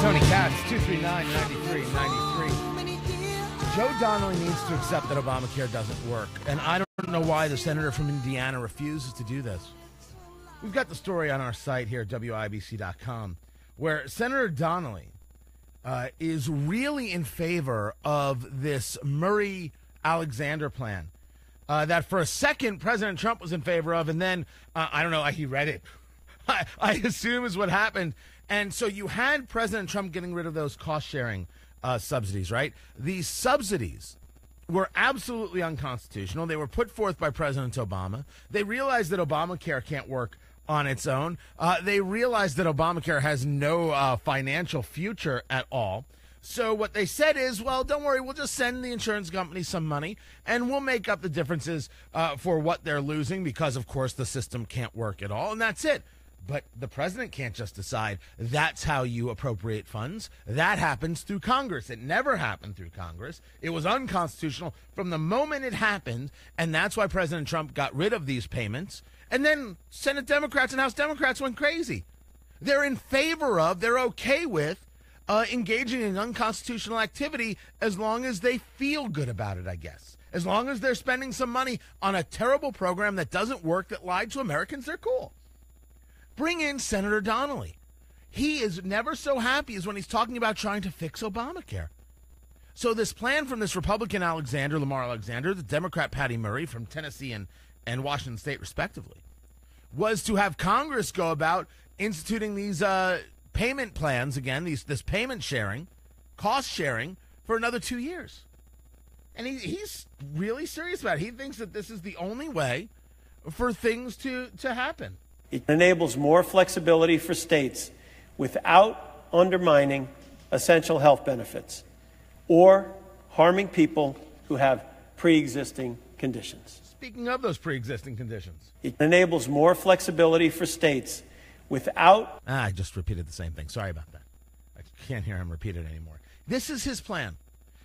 Tony Katz, 239-9393. Joe Donnelly needs to accept that Obamacare doesn't work, and I don't know why the senator from Indiana refuses to do this. We've got the story on our site here at WIBC.com, where Senator Donnelly is really in favor of this Murray-Alexander plan that for a second President Trump was in favor of, and then, I don't know, he read it. I assume is what happened. And so you had President Trump getting rid of those cost-sharing subsidies, right? These subsidies were absolutely unconstitutional. They were put forth by President Obama. They realized that Obamacare can't work on its own. They realized that Obamacare has no financial future at all. So what they said is, well, don't worry, we'll just send the insurance company some money, and we'll make up the differences for what they're losing because, of course, the system can't work at all, and that's it. But the president can't just decide that's how you appropriate funds. That happens through Congress. It never happened through Congress. It was unconstitutional from the moment it happened, and that's why President Trump got rid of these payments. And then Senate Democrats and House Democrats went crazy. They're in favor of, they're okay with engaging in unconstitutional activity as long as they feel good about it, I guess. As long as they're spending some money on a terrible program that doesn't work, that lied to Americans, they're cool. Bring in Senator Donnelly. He is never so happy as when he's talking about trying to fix Obamacare. So this plan from this Republican Lamar Alexander, the Democrat Patty Murray from Tennessee and Washington State, respectively, was to have Congress go about instituting these payment plans, again, this payment sharing, cost sharing, for another 2 years. And he's really serious about it. He thinks that this is the only way for things to happen. It enables more flexibility for states without undermining essential health benefits or harming people who have pre-existing conditions. Speaking of those pre-existing conditions. It enables more flexibility for states without... I just repeated the same thing. Sorry about that. I can't hear him repeat it anymore. This is his plan.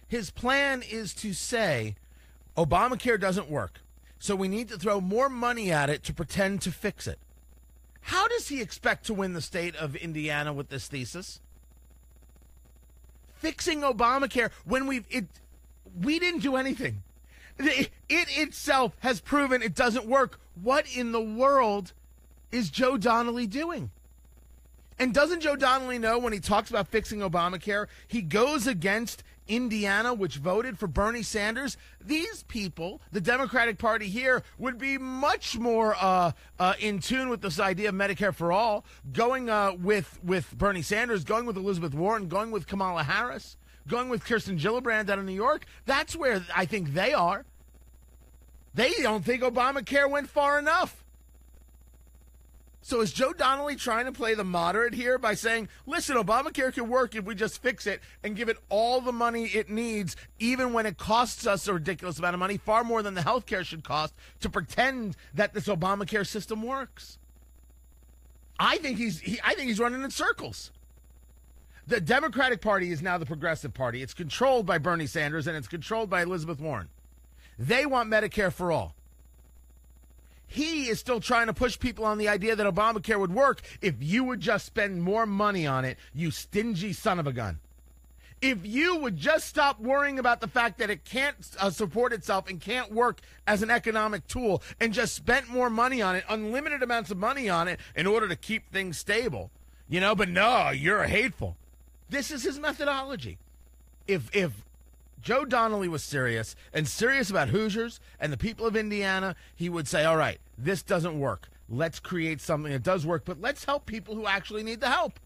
His plan is to say Obamacare doesn't work, so we need to throw more money at it to pretend to fix it. How does he expect to win the state of Indiana with this thesis? Fixing Obamacare when we didn't do anything. It itself has proven it doesn't work. What in the world is Joe Donnelly doing? And doesn't Joe Donnelly know when he talks about fixing Obamacare, he goes against Indiana, which voted for Bernie Sanders? These people, the Democratic Party here, would be much more in tune with this idea of Medicare for all, going with Bernie Sanders, going with Elizabeth Warren, going with Kamala Harris, going with Kirsten Gillibrand out of New York. That's where I think they are. They don't think Obamacare went far enough. So is Joe Donnelly trying to play the moderate here by saying, listen, Obamacare can work if we just fix it and give it all the money it needs, even when it costs us a ridiculous amount of money, far more than the health care should cost, to pretend that this Obamacare system works? I think he's running in circles. The Democratic Party is now the Progressive Party. It's controlled by Bernie Sanders, and it's controlled by Elizabeth Warren. They want Medicare for all. He is still trying to push people on the idea that Obamacare would work if you would just spend more money on it, you stingy son of a gun. If you would just stop worrying about the fact that it can't support itself and can't work as an economic tool and just spent more money on it, unlimited amounts of money on it in order to keep things stable, but no, you're hateful. This is his methodology. If Joe Donnelly was serious about Hoosiers and the people of Indiana, he would say, all right, this doesn't work. Let's create something that does work, but let's help people who actually need the help.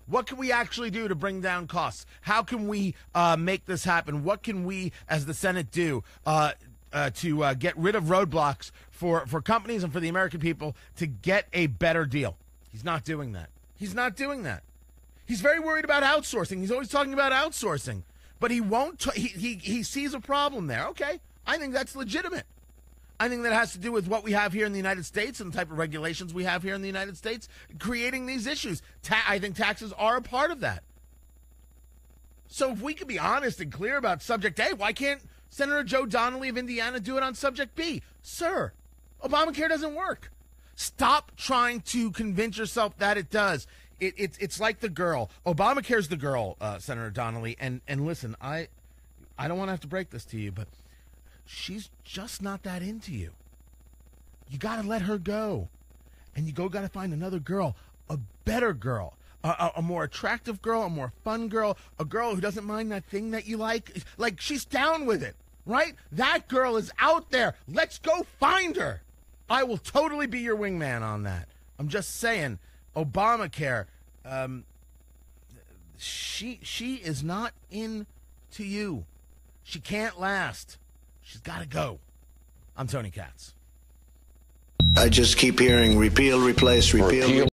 What can we actually do to bring down costs? How can we make this happen? What can we, as the Senate, do to get rid of roadblocks for companies and for the American people to get a better deal? He's not doing that. He's not doing that. He's very worried about outsourcing. He's always talking about outsourcing. But he won't. He sees a problem there. Okay, I think that's legitimate. I think that has to do with what we have here in the United States and the type of regulations we have here in the United States, creating these issues. I think taxes are a part of that. So if we could be honest and clear about subject A, why can't Senator Joe Donnelly of Indiana do it on subject B? Sir, Obamacare doesn't work. Stop trying to convince yourself that it does. It's like the girl. Obamacare's the girl, Senator Donnelly. And listen, I don't want to have to break this to you, but she's just not that into you. You got to let her go. And you got to find another girl, a better girl, a more attractive girl, a more fun girl, a girl who doesn't mind that thing that you like. Like, she's down with it, right? That girl is out there. Let's go find her. I will totally be your wingman on that. I'm just saying, Obamacare, she is not into you. She can't last. She's got to go. I'm Tony Katz. I just keep hearing repeal, replace, repeal.